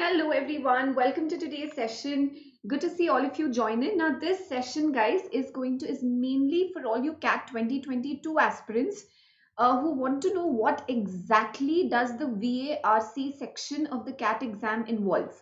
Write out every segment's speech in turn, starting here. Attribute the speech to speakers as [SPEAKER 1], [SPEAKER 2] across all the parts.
[SPEAKER 1] Hello everyone, welcome to today's session. Good to see all of you join in. Now this session guys is mainly for all you CAT 2022 aspirants who want to know what exactly does the VARC section of the CAT exam involve.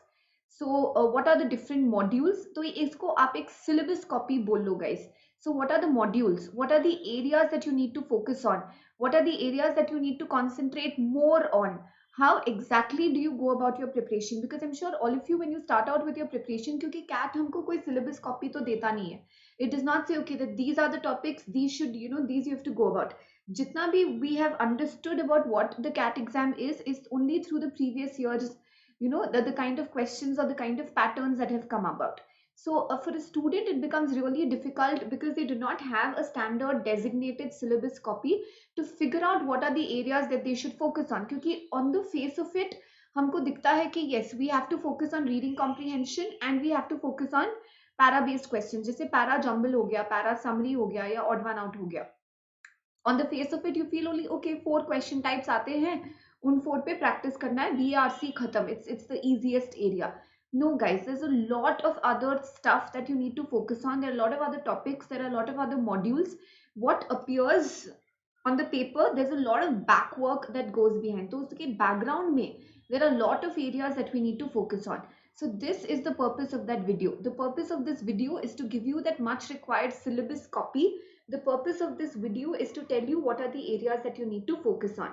[SPEAKER 1] So what are the different modules? तो इसको आप एक syllabus copy बोल लो guys. So what are the modules? What are the areas that you need to focus on? What are the areas that you need to concentrate more on? How exactly do you go about your preparation? Because I'm sure all of you, when you start out with your preparation, क्योंकि CAT हमको कोई syllabus copy तो देता नहीं है. It does not say okay that these are the topics, these should these you have to go about. जितना भी we have understood about what the CAT exam is only through the previous years, the kind of questions or the kind of patterns that have come about. So for a student, it becomes really difficult because they do not have a standard designated syllabus copy to figure out what are the areas that they should focus on. क्योंकि on the face of it, हमको दिखता है कि yes, we have to focus on reading comprehension and we have to focus on para based questions. जैसे para jumble हो गया, para summary हो गया या odd one out हो गया. On the face of it, you feel only okay, 4 question types आते हैं, उन 4 पे practice करना है, BRC खत्म. It's the easiest area. No guys, there's a lot of other stuff that you need to focus on. There are a lot of other topics, there are a lot of other modules. What appears on the paper, there's a lot of back work that goes behind. So उसके background में there are a lot of areas that we need to focus on. So this is the purpose of that video. The purpose of this video is to give you that much required syllabus copy. The purpose of this video is to tell you what are the areas that you need to focus on.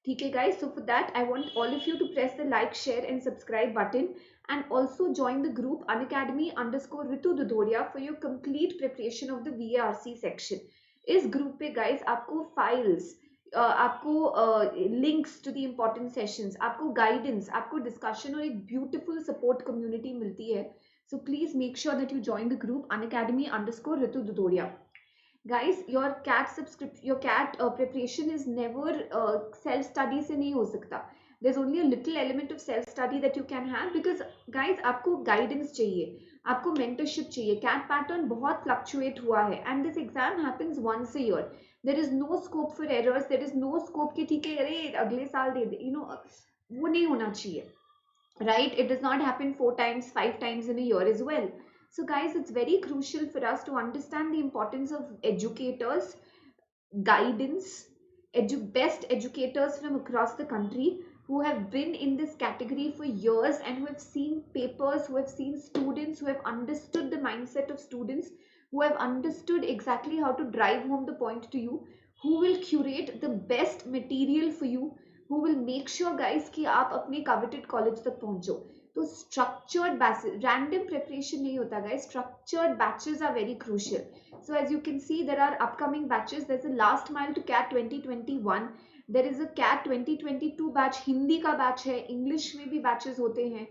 [SPEAKER 1] Okay guys, so for that I want all of you to press the like, share and subscribe button and also join the group Unacademy_Ritu Dudoria for your complete preparation of the VARC section. इस group पे guys आपको files, आपको links to the important sessions, आपको guidance, आपको discussion और एक beautiful support community मिलती है. So please make sure that you join the group Unacademy_Ritu Dudoria. Guys, your CAT preparation is never self study से नहीं हो सकता. There's only a little element of self study that you can have because guys आपको guidance चाहिए, आपको mentorship चाहिए. CAT pattern बहुत fluctuate हुआ है and this exam happens once a year. There is no scope for errors. There is no scope कि ठीक है अरे अगले साल दे दे, वो नहीं होना चाहिए, right? It does not happen 4 times 5 times in a year as well. So guys, it's very crucial for us to understand the importance of educators, guidance, best educators from across the country who have been in this category for years and who have seen papers, who have seen students, who have understood the mindset of students, who have understood exactly how to drive home the point to you, who will curate the best material for you, who will make sure guys कि आप अपने coveted college तक पहुंचो. तो structured batches, random preparation नहीं होता guys. Structured batches are very crucial. So as you can see, there are upcoming batches. There's a last mile to CAT 2021. There is a CAT 2022 batch. Hindi का batch है, English में भी batches होते हैं.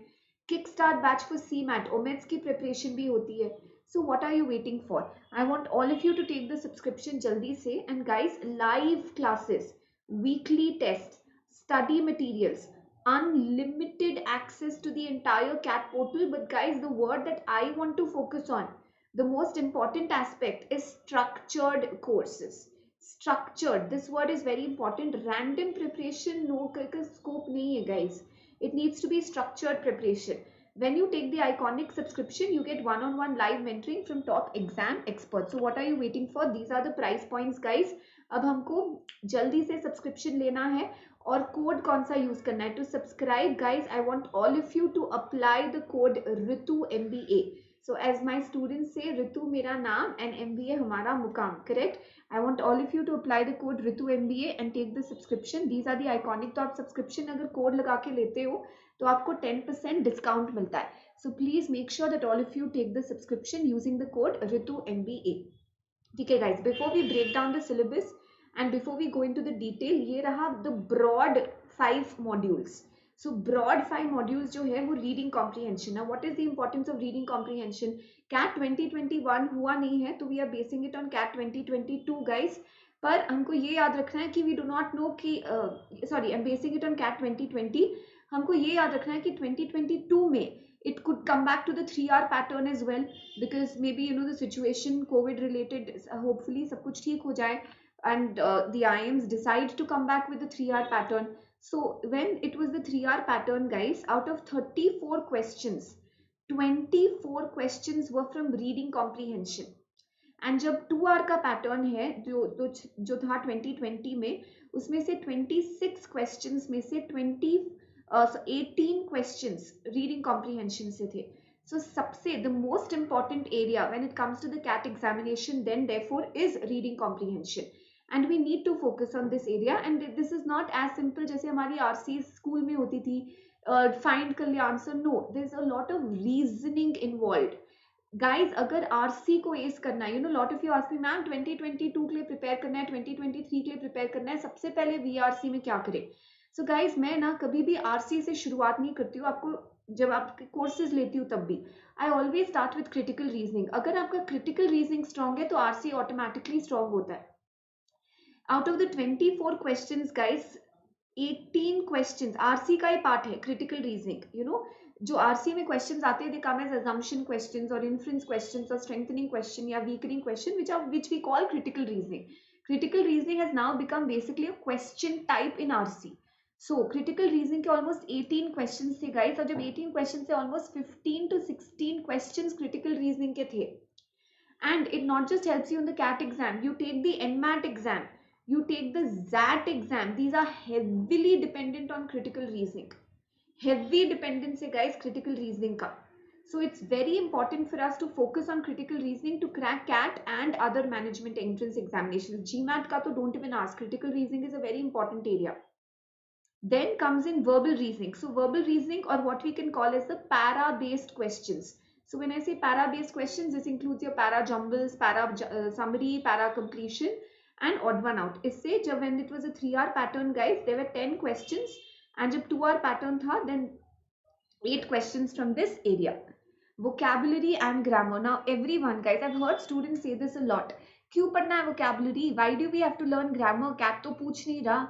[SPEAKER 1] Kickstart batch for CMAT, OMETS की preparation भी होती है. So what are you waiting for? I want all of you to take the subscription jaldi se. And guys, live classes, weekly tests, study materials, unlimited access to the entire CAT portal. But guys, the word that I want to focus on, the most important aspect is structured courses. Structured, this word is very important. Random preparation no scope nahi hai guys. It needs to be structured preparation. When you take the Iconic subscription, you get one-on-one live mentoring from top exam experts. So what are you waiting for? These are the price points guys. अब हमको जल्दी से subscription लेना है और code कौन सा use करना है. To subscribe guys, I want all of you to apply the code Ritu MBA. So as my students say, Ritu मेरा नाम एंड MBA हमारा मुकाम, correct? I want all of you to apply the code Ritu MBA and take the subscription. These are the iconic. तो आप subscription अगर code लगा के लेते हो तो आपको 10% डिस्काउंट मिलता है. So please make sure that all of you take the subscription using the code Ritu MBA. ठीक है guys, before we break down the syllabus and before we go into the detail, ये रहा the broad 5 modules. So broad 5 modules जो है वो reading comprehension. Now what is the importance of reading comprehension? CAT 2021 हुआ नहीं है तो we are basing it on CAT 2022 guys. पर हमको ये याद रखना है कि we do not know कि I'm basing it on CAT 2020. हमको ये याद रखना है कि 2022 में it could come back to the 3R pattern as well because maybe the situation COVID related, hopefully सब कुछ ठीक हो जाए and the IIMs decide to come back with the 3R pattern. So when it was the 3R pattern, guys, out of 34 questions, 24 questions were from reading comprehension. And जब 2 our का pattern है जो था 2020 में, उसमें से 26 क्वेश्चंस में से 18 क्वेश्चंस रीडिंग कॉम्प्रिहेंशन से थे. So सबसे the most important area when it comes to the CAT examination then therefore is reading comprehension, and we need to focus on this area. And this is not as simple जैसे हमारी RC school में होती थी, find कर लिया answer. No, there's a lot of reasoning involved. Guys अगर RC को S करना है, lot of you ask me ma'am 2022 के लिए प्रिपेयर करना है, 2023 के लिए प्रिपेयर करना है, सबसे पहले वीआरसी में क्या करें. सो गाइज मैं ना कभी भी आरसी से शुरुआत नहीं करती हूँ. आपको जब आपके कोर्सेज लेती हूँ तब भी I always start with critical reasoning. अगर आपका क्रिटिकल रीजनिंग स्ट्रॉन्ग है तो आरसी ऑटोमेटिकली स्ट्रॉन्ग होता है. Out of the 24 questions guys 18 questions RC का ही पार्ट है. क्रिटिकल रीजनिंग, जो आरसी में क्वेश्चंस आते हैं, दे कम as assumption questions or inference questions or strengthening question या weakening question, which we call critical reasoning. Critical reasoning has now become basically a question type in RC. So critical reasoning के almost 18 questions थे guys, और जब 18 questions थे almost 15 to 16 questions critical reasoning के थे. And it not just helps you in the CAT exam, you take the NMAT exam, you take the ZAT exam, these are heavily dependent on critical reasoning. Heavy dependence है guys critical reasoning का. So it's very important for us to focus on critical reasoning to crack CAT and other management entrance examinations. GMAT का तो don't even ask. Critical reasoning is a very important area. Then comes in verbal reasoning. So verbal reasoning, or what we can call as the para-based questions. So when I say para-based questions, this includes your para jumbles, para summary, para completion, and odd one out. इससे जब when it was a 3R pattern guys, there were 10 questions. And जब 2R pattern था, then 8 questions from this area. Vocabulary and grammar. Now everyone guys, I've heard students say this a lot. क्यों पढ़ना है vocabulary? Why do we have to learn grammar? CAT तो पूछ नहीं रहा.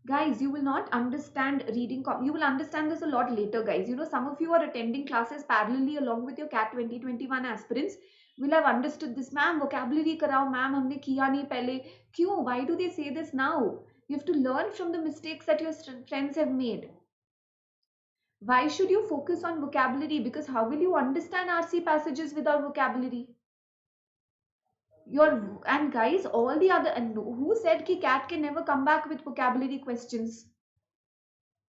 [SPEAKER 1] Guys, you will not understand reading. You will understand this a lot later guys. Some of you are attending classes parallelly along with your CAT 2021 aspirants will have understood this. Ma'am vocabulary कराओ, ma'am हमने किया नहीं पहले. क्यों? Why do they say this now? You have to learn from the mistakes that your friends have made. Why should you focus on vocabulary? Because how will you understand RC passages without vocabulary? And guys, all the other, and who said ki CAT can never come back with vocabulary questions?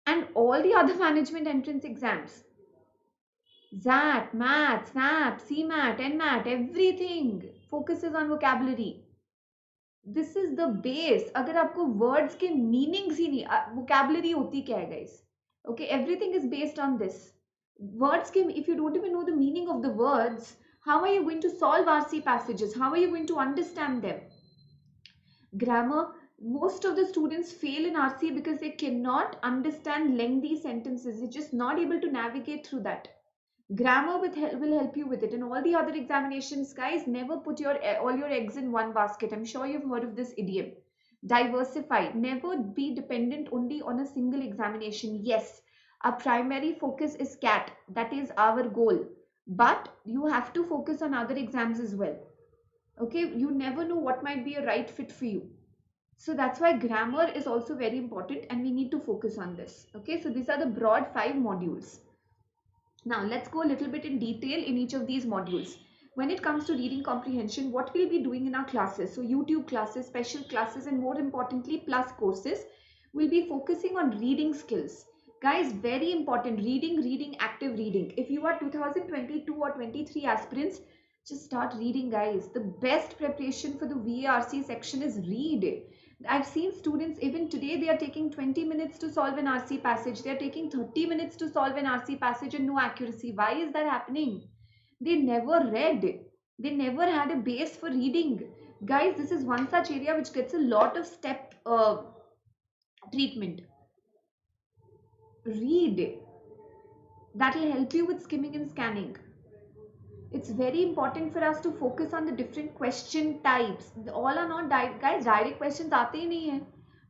[SPEAKER 1] And all the other management entrance exams, ZAT, MAT, SNAP, CMAT, NMAT, everything focuses on vocabulary. This is the base. अगर आपको words के meanings ही नहीं, vocabulary होती क्या है guys? Okay, everything is based on this. Words के, if you don't even know the meaning of the words, how are you going to solve RC passages? How are you going to understand them? Grammar, most of the students fail in RC because they cannot understand lengthy sentences. They're just not able to navigate through that. Grammar will help you with it. And all the other examinations, guys, never put all your eggs in one basket. I'm sure you've heard of this idiom. Diversify. Never be dependent only on a single examination. Yes, our primary focus is CAT. That is our goal. But you have to focus on other exams as well. Okay, you never know what might be a right fit for you. So that's why grammar is also very important and we need to focus on this. Okay, so these are the broad 5 modules. Now let's go a little bit in detail in each of these modules. When it comes to reading comprehension, what we'll be doing in our classes, so YouTube classes, special classes, and more importantly plus courses, we'll be focusing on reading skills. Guys, very important, reading, active reading. If you are 2022 or 23 aspirants, just start reading guys. The best preparation for the VARC section is read. I've seen students, even today, they are taking 20 minutes to solve an RC passage. They are taking 30 minutes to solve an RC passage and no accuracy. Why is that happening? They never read. They never had a base for reading. Guys, this is one such area which gets a lot of step treatment. Read. That will help you with skimming and scanning. It's very important for us to focus on the different question types. All are not guys, direct questions aate hi nahi hai.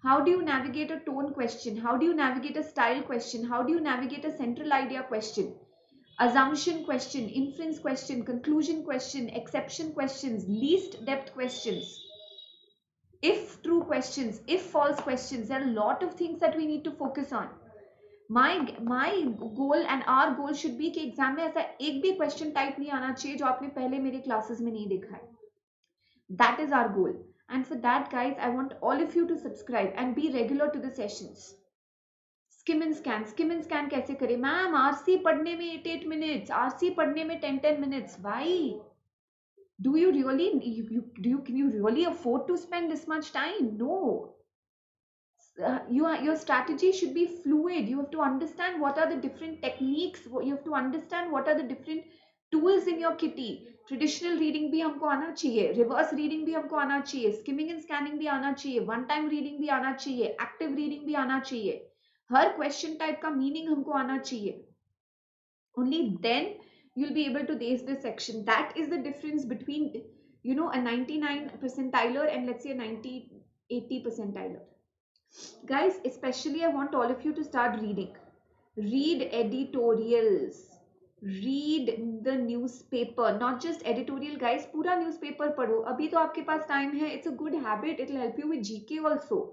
[SPEAKER 1] How do you navigate a tone question? How do you navigate a style question? How do you navigate a central idea question? Assumption question, inference question, conclusion question, exception questions, least depth questions. if true questions, if false questions. There are a lot of things that we need to focus on. My goal and our goal should be कि exam में ऐसा एक भी question type नहीं आना चाहिए जो आपने पहले मेरे क्लासेस में नहीं देखा है. That is our goal. And for that, guys, I want all of you to subscribe and be regular to the sessions. Scheme and scan. Scheme and scan कैसे करें मैम? आरसी पढ़ने में 8 मिनट्स, आरसी पढ़ने में 10 minutes. Why? Do you really can you really afford to spend this much time? No. Your strategy should be fluid. You have to understand what are the different techniques. You have to understand what are the different tools in your kitty. Traditional reading भी हमको आना चाहिए, reverse reading भी हमको आना चाहिए, skimming and scanning भी आना चाहिए, one time reading भी आना चाहिए, active reading भी आना चाहिए. हर क्वेश्चन टाइप का मीनिंग हमको आना चाहिए. Only then you'll be able to ace this section. That is the difference between, you know, a 99 percentiler and let's say a 80 percentiler. Guys, especially I want all of you to start reading. Read editorials. Read the newspaper, not just editorial, guys. पूरा newspaper पढ़ो. अभी तो आपके पास time है. It's a good habit. It'll help you with GK also.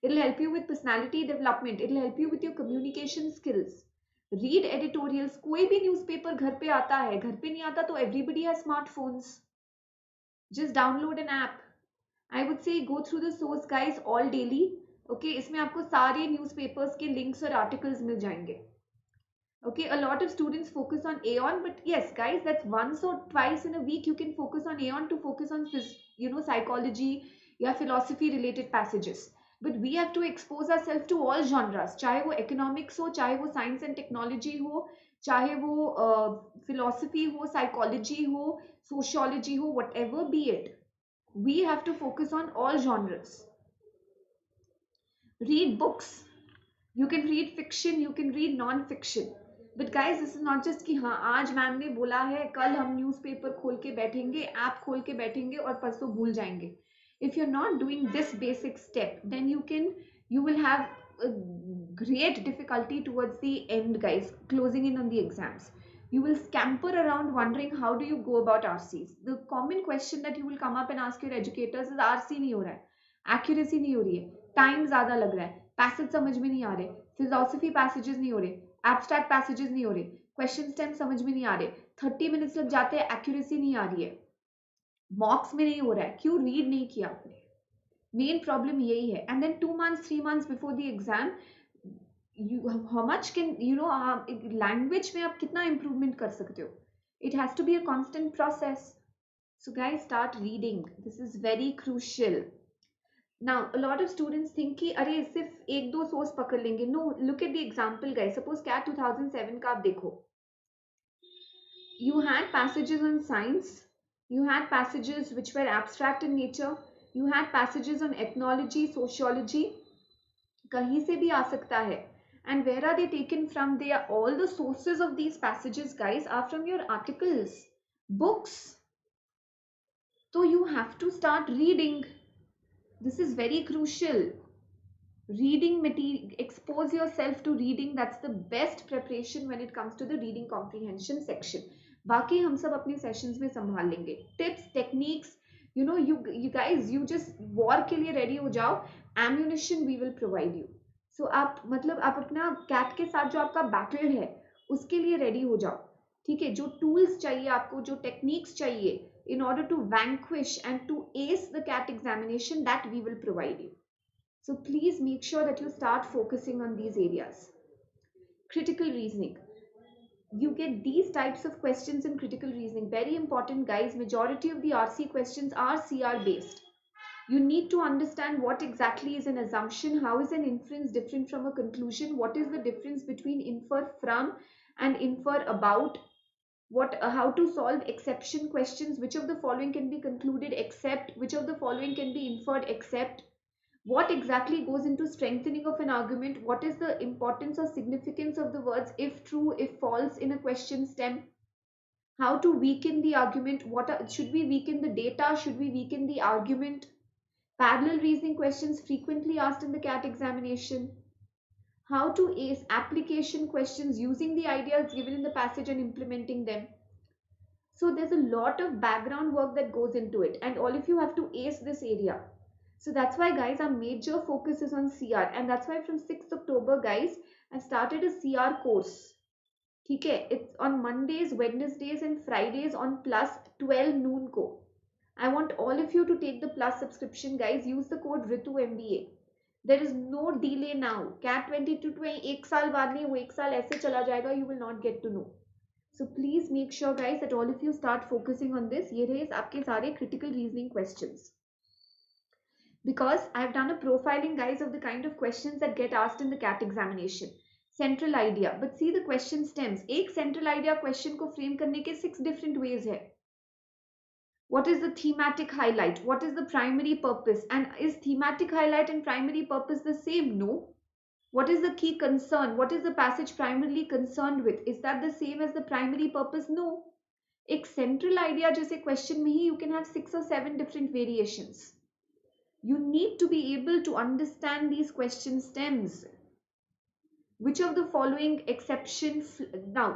[SPEAKER 1] It'll help you with personality development. It'll help you with your communication skills. Read editorials. कोई भी newspaper घर पे आता है. घर पे नहीं आता तो everybody has smartphones. Just download an app. I would say go through the source, guys, all daily. Okay, इसमें आपको सारे newspapers के links और articles मिल जाएंगे. Okay, a lot of students focus on Aeon, but yes, guys, that's once or twice in a week you can focus on Aeon to focus on, you know, psychology या philosophy related passages. But we have to expose ourselves to all genres, चाहे वो economics हो, चाहे वो science and technology हो, चाहे वो philosophy हो, psychology हो, sociology हो, whatever be it. We have to focus on all genres. Read books. You can read fiction, you can read non-fiction. But guys, this is not just कि हाँ आज ma'am ने बोला है, कल हम न्यूज़पेपर खोल के बैठेंगे, ऐप खोल के बैठेंगे और परसों भूल जाएंगे. If you're not doing this basic step, then you will have a great difficulty towards the end, guys, closing in on the exams. You will scamper around wondering how do you go about RCs. The common question that you will come up and ask your educators is RC नहीं हो रहा है, accuracy नहीं हो रही है, time ज्यादा लग रहा है, पैसेज समझ में नहीं आ रहे, फिलोसफी पैसेजेस नहीं हो रहे, एब्स्ट्रैक्ट पैसेजेस नहीं हो रहे, क्वेश्चन स्टेम समझ में नहीं आ रहे, 30 मिनट्स लग जाते हैं, एक्यूरेसी नहीं आ रही है, मॉक्स में नहीं हो रहा है. क्यों? रीड नहीं किया आपने. मेन प्रॉब्लम यही है. And then 2 months 3 months before the exam, how much can you know, language में आप कितना इंप्रूवमेंट कर सकते हो? It has to be a constant process. So guys, start reading. This is very crucial. Now, a lot of students think कि अरे सिर्फ एक दो सोर्स पकड़ लेंगे. No, look at the example, guys. Suppose CAT 2007 का आप देखो. You had passages on science. You had passages which were abstract in nature. You had passages on ethnology, sociology. कहीं से भी आ सकता है. And where are they taken from? They are all the sources of these passages, guys, are from your articles, books. So you have to start reading. This is very crucial. Reading material, expose yourself to reading. That's the best preparation when it comes to the reading comprehension section. बाकी हम सब अपने sessions में संभाल लेंगे. Tips, techniques, you know, you guys, you just war के लिए ready हो जाओ. Ammunition we will provide you. So आप मतलब आप अपना कैट के साथ जो आपका बैटल है उसके लिए रेडी हो जाओ. ठीक है, जो टूल्स चाहिए आपको, जो टेक्निक्स चाहिए in order to vanquish and to ace the CAT examination, that we will provide you. So please make sure that you start focusing on these areas. Critical reasoning. You get these types of questions in critical reasoning. Very important, guys. Majority of the RC questions are CR based. You need to understand what exactly is an assumption, how is an inference different from a conclusion, what is the difference between infer from and infer about, how to solve exception questions, which of the following can be concluded except, which of the following can be inferred except, what exactly goes into strengthening of an argument, what is the importance or significance of the words if true, if false in a question stem, how to weaken the argument, should we weaken the data, should we weaken the argument, parallel reasoning questions frequently asked in the CAT examination, how to ace application questions using the ideas given in the passage and implementing them. So there's a lot of background work that goes into it, and all of you have to ace this area. So that's why, guys, our major focus is on CR, and that's why from 6th October, guys, I started a CR course. Okay, it's on Mondays, Wednesdays, and Fridays on plus 12 noon ko. I want all of you to take the plus subscription, guys. Use the code Ritu MBA. There is no delay now. CAT 22 to एक साल बाद नहीं, वो एक साल ऐसे चला जाएगा. You will not get to know. So please make sure, guys, that all of you start focusing on this. ये रहे आपके सारे critical reasoning questions. Because I've done a profiling, guys, of the kind of questions that get asked in the CAT examination. Central idea. But see the question stems. एक central idea question को frame करने के 6 different ways है. What is the thematic highlight? What is the primary purpose? And is thematic highlight and primary purpose the same? No. What is the key concern? What is the passage primarily concerned with? Is that the same as the primary purpose? No. एक central idea जैसे question में ही you can have 6 or 7 different variations. You need to be able to understand these question stems. Which of the following exception, now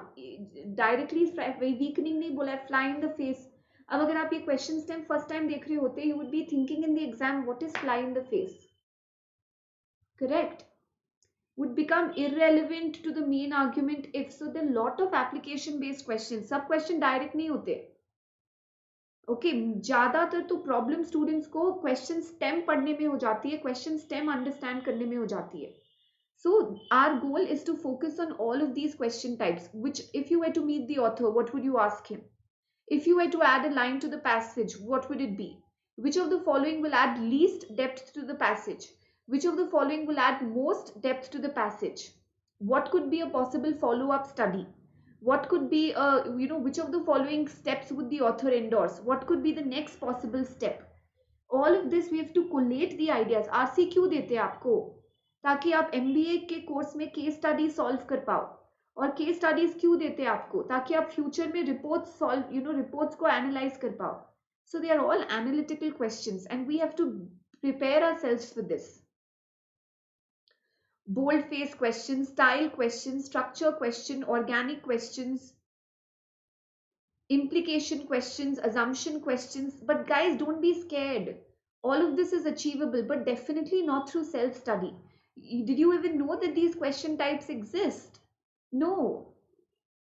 [SPEAKER 1] directly weakening नहीं बोला, fly in the face. अब अगर आप ये question stem first time देख रहे होते, you would be thinking in the exam, what is fly in the face? Correct? Would become irrelevant to the main argument if. So there are lot of application based questions. सब question direct नहीं होते. Okay ज्यादातर तो problem students को question stem पढ़ने में हो जाती है, क्वेश्चन स्टेम अंडरस्टैंड करने में हो जाती है. So our goal is to focus on all of these question types, which if you were to meet the author, what would you ask him? If you were to add a line to the passage, what would it be? Which of the following will add least depth to the passage? Which of the following will add most depth to the passage? What could be a possible follow-up study? What could be which of the following steps would the author endorse? What could be the next possible step? All of this we have to collate the ideas. RC क्यों देते हैं आपको? ताकि आप MBA के course में case study solve कर पाओ. और केस स्टडीज क्यों देते हैं आपको? ताकि आप फ्यूचर में रिपोर्ट्स सॉल्व रिपोर्ट्स को एनालाइज कर पाओ. So they are all analytical questions and we have to prepare ourselves for this. Bold face questions, style questions, structure question, organic questions, implication questions, assumption questions. But guys, don't be scared. All of this is achievable, but definitely not through self-study. Did you even know that these question types exist? No.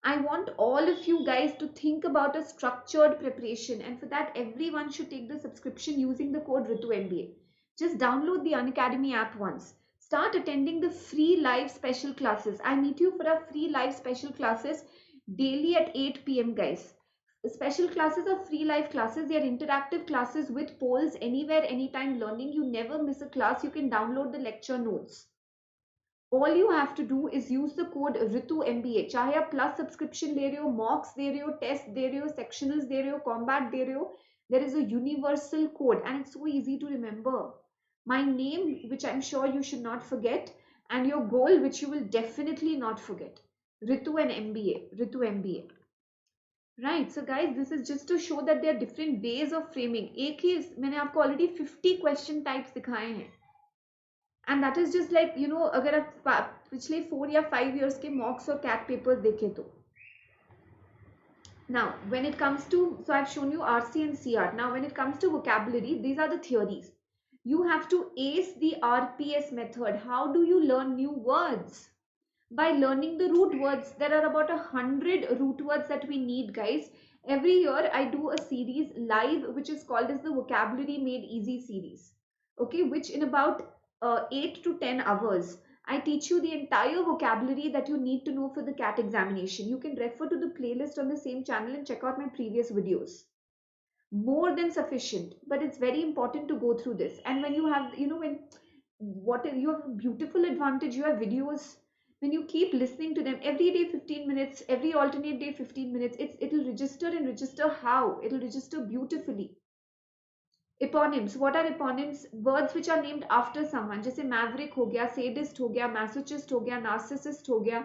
[SPEAKER 1] I want all of you guys to think about a structured preparation, and for that everyone should take the subscription using the code RITUMBA. Just download the Unacademy app once. Start attending the free live special classes. I meet you for our free live special classes daily at 8 p.m. guys. The special classes are free live classes. They are interactive classes with polls, anywhere, anytime learning. You never miss a class. You can download the lecture notes. All you have to do is use the code RITUMBA. चाहे आप plus subscription ले रहे हो, mocks दे रहे हो, test दे रहे हो, sectionals दे रहे हो, combat दे रहे हो, there is a universal code and it's so easy to remember. My name, which I'm sure you should not forget, and your goal, which you will definitely not forget. Ritu and MBA. Ritu MBA. Right. So guys, this is just to show that there are different ways of framing. एक ही मैंने आपको already 50 question types दिखाए हैं. And that is just like, अगर आप पिछले 4 या 5 years के mocks और CAT papers देखें तो. Now, when it comes to, so I've shown you RC and CR. Now, when it comes to vocabulary, these are the theories. You have to ace the RPS method. How do you learn new words? By learning the root words. There are about 100 root words that we need, guys. Every year I do a series live, which is called as the Vocabulary Made Easy series. Okay, which in about 8 to 10 hours, I teach you the entire vocabulary that you need to know for the CAT examination. You can refer to the playlist on the same channel and check out my previous videos. More than sufficient, but it's very important to go through this. And when you have, when you have a beautiful advantage, you have videos. When you keep listening to them every day 15 minutes, every alternate day 15 minutes, it'll register. And register how? It'll register beautifully. Eponyms. What are eponyms? Words which are named after someone. जैसे maverick हो गया, sadist हो गया, masochist हो गया, narcissist हो गया.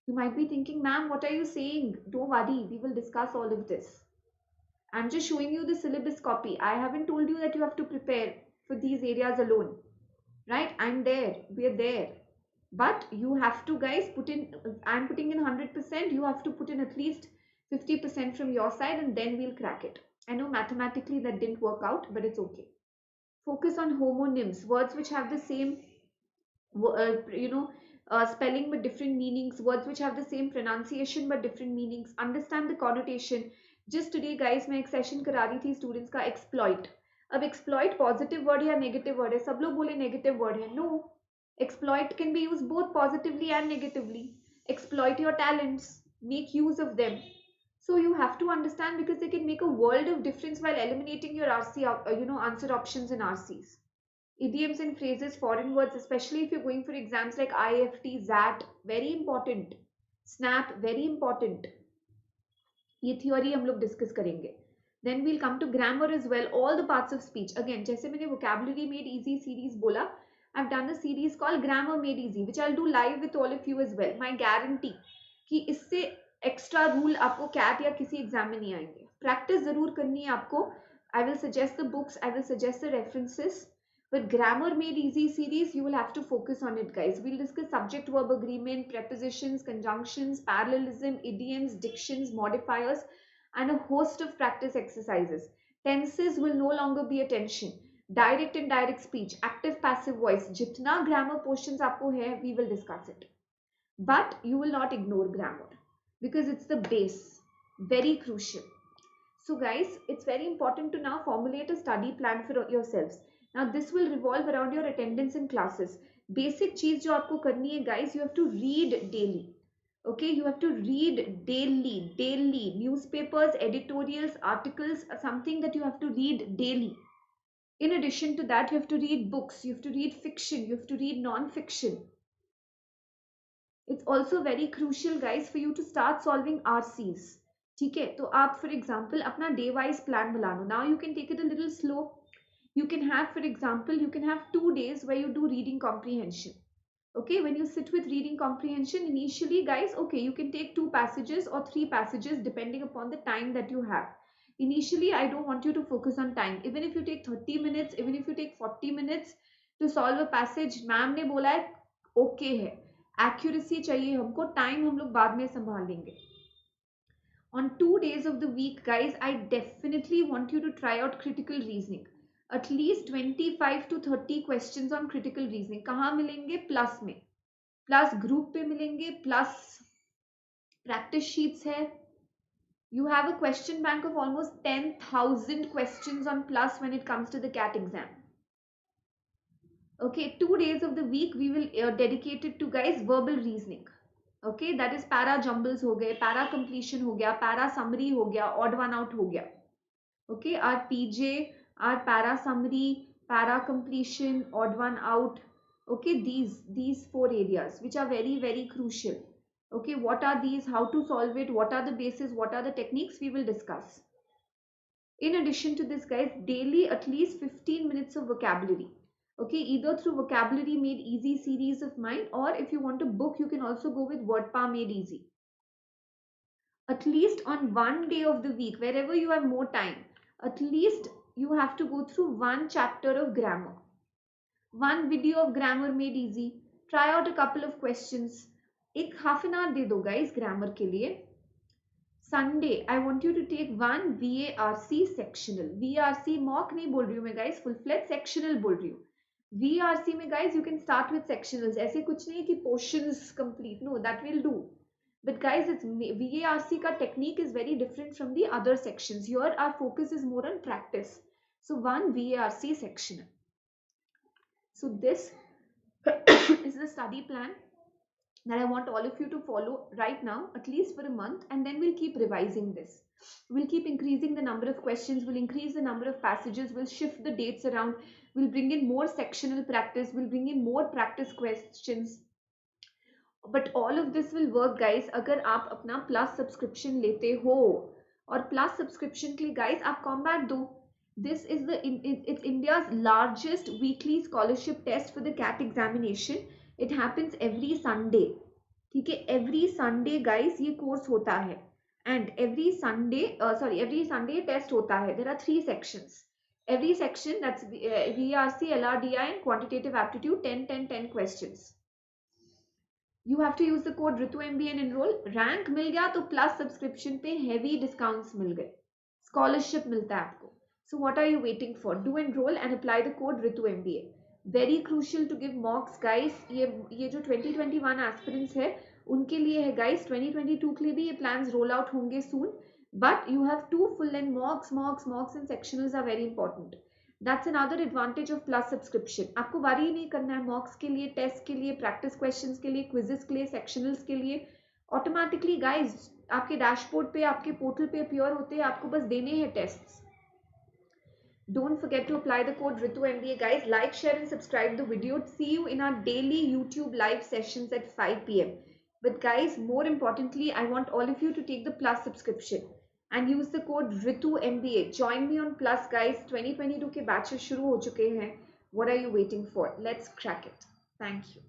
[SPEAKER 1] You might be thinking, ma'am, what are you saying? Don't worry, we will discuss all of this. I'm just showing you the syllabus copy. I haven't told you that you have to prepare for these areas alone. Right? I'm there. We're there. But you have to, guys, put in, I'm putting in 100%. You have to put in at least 50% from your side and then we'll crack it. I know mathematically that didn't work out, but it's okay. Focus on homonyms, words which have the same you know spelling but different meanings, words which have the same pronunciation but different meanings. Understand the connotation. Just today guys मैं एक session करा रही थी students का exploit. अब exploit positive word या negative word है? सब लोग बोले नेगेटिव वर्ड है. No, exploit can be used both positively and negatively. Exploit your talents, make use of them. So you have to understand, because they can make a world of difference while eliminating your RC answer options in RCs. Idioms and phrases, foreign words, especially if you're going for exams like IFT, ZAT, very important. SNAP, very important. ये theory हम लोग discuss करेंगे. Then we'll come to grammar as well, all the parts of speech. Again, जैसे मैंने vocabulary made easy series बोला, I've done a series called grammar made easy, which I'll do live with all of you as well. My guarantee कि इससे extra rule आपको CAT या किसी exam में नहीं आएंगे. Practice जरूर करनी है आपको. I will suggest the books, I will suggest the references. But grammar made easy series, you will have to focus on it, guys. We'll discuss subject verb agreement, prepositions, conjunctions, parallelism, idioms, dictions, modifiers, and a host of practice exercises. Tenses will no longer be a tension. Direct and indirect speech, active passive voice, jitna grammar portions aapko hai, we will discuss it. But you will not ignore grammar because it's the base, very crucial. So guys, it's very important to now formulate a study plan for yourselves. Now this will revolve around your attendance in classes. Basic चीज जो आपको करनी है guys, you have to read daily. Okay, you have to read daily. Newspapers, editorials, articles, something that you have to read daily. In addition to that, you have to read books, you have to read fiction, you have to read non-fiction. It's also very crucial guys for you to start solving RCs. ठीक है, तो आप for example अपना day wise plan बना लो. Now you can take it a little slow. You can have, for example, you can have 2 days where you do reading comprehension. Okay, when you sit with reading comprehension initially guys, okay, you can take 2 passages or 3 passages depending upon the time that you have. Initially I don't want you to focus on time. Even if you take 30 minutes, even if you take 40 minutes to solve a passage, ma'am ने बोला है okay है. Accuracy चाहिए हमको, time हम लोग बाद में संभाल लेंगे. On 2 days of the week guys, I definitely want you to try out critical reasoning. At least 25 to 30 questions on critical reasoning. कहाँ मिलेंगे? प्लस में, प्लस ग्रुप पे मिलेंगे, प्लस प्रैक्टिस शीट्स है. You have a question bank of almost 10,000 questions on plus when it comes to the CAT exam. Okay, 2 days of the week we will dedicate it to guys verbal reasoning. Okay, that is para jumbles हो गए, para completion हो गया, para summary हो गया, odd one out हो गया. Okay, our PJ, our para summary, para completion, odd one out. Okay, these 4 areas which are very crucial. Okay, what are these, how to solve it, what are the bases, what are the techniques, we will discuss. In addition to this guys, daily at least 15 minutes of vocabulary. Okay, either through vocabulary made easy series of mine, or if you want a book you can also go with Wordpa made easy. At least on one day of the week, wherever you have more time, at least you have to go through one chapter of grammar, one video of grammar made easy. Try out a couple of questions. एक half an hour दे दो guys grammar के लिए. Sunday I want you to take one VARC sectional. VRC mock नहीं बोल रही हूँ मैं guys, full fledged sectional बोल रही हूँ. VRC में guys you can start with sectionals. ऐसे कुछ नहीं है कि portions complete, no, that will do. But guys, it's VARC ka technique is very different from the other sections. Here our focus is more on practice. So one VARC section. So this is the study plan that I want all of you to follow right now, at least for a month, and then we'll keep revising this. We'll keep increasing the number of questions, we'll increase the number of passages, we'll shift the dates around, we'll bring in more sectional practice, we'll bring in more practice questions. But all of this will work guys अगर आप अपना plus subscription लेते हो. और plus subscription के लिए guys आप combat दो. This is it's India's largest weekly scholarship test for the CAT examination. It happens every Sunday. ठीक है, every Sunday guys ये कोर्स होता है. And every Sunday test होता है. There are 3 sections. Every section, that's VRC, LRDI and quantitative aptitude, 10 questions. You have to use the code RITUMB and enroll. Rank मिल गया तो प्लस सब्सक्रिप्शन पे heavy discounts मिल गए, स्कॉलरशिप मिलता है आपको. So what are you waiting for? Do enroll and apply the code Ritu MBA. Very crucial to give mocks guys. ये जो 2021 aspirants है उनके लिए है guys. 2022 के लिए भी ये plans roll out होंगे soon. But you have 2 full length mocks and sectionals are very important. That's another advantage of plus subscription. आपको worry नहीं करना है mocks के लिए, test के लिए, practice questions के लिए, quizzes के लिए, sectionals के लिए. Automatically guys आपके dashboard पे, आपके portal पे appear होते हैं. आपको बस देने हैं tests. Don't forget to apply the code Ritu MBA guys. Like, share and subscribe the video. See you in our daily YouTube live sessions at 5 p.m. But guys, more importantly, I want all of you to take the Plus subscription and use the code Ritu MBA. Join me on Plus guys. 2022 के batches शुरू हो चुके हैं. What are you waiting for? Let's crack it. Thank you.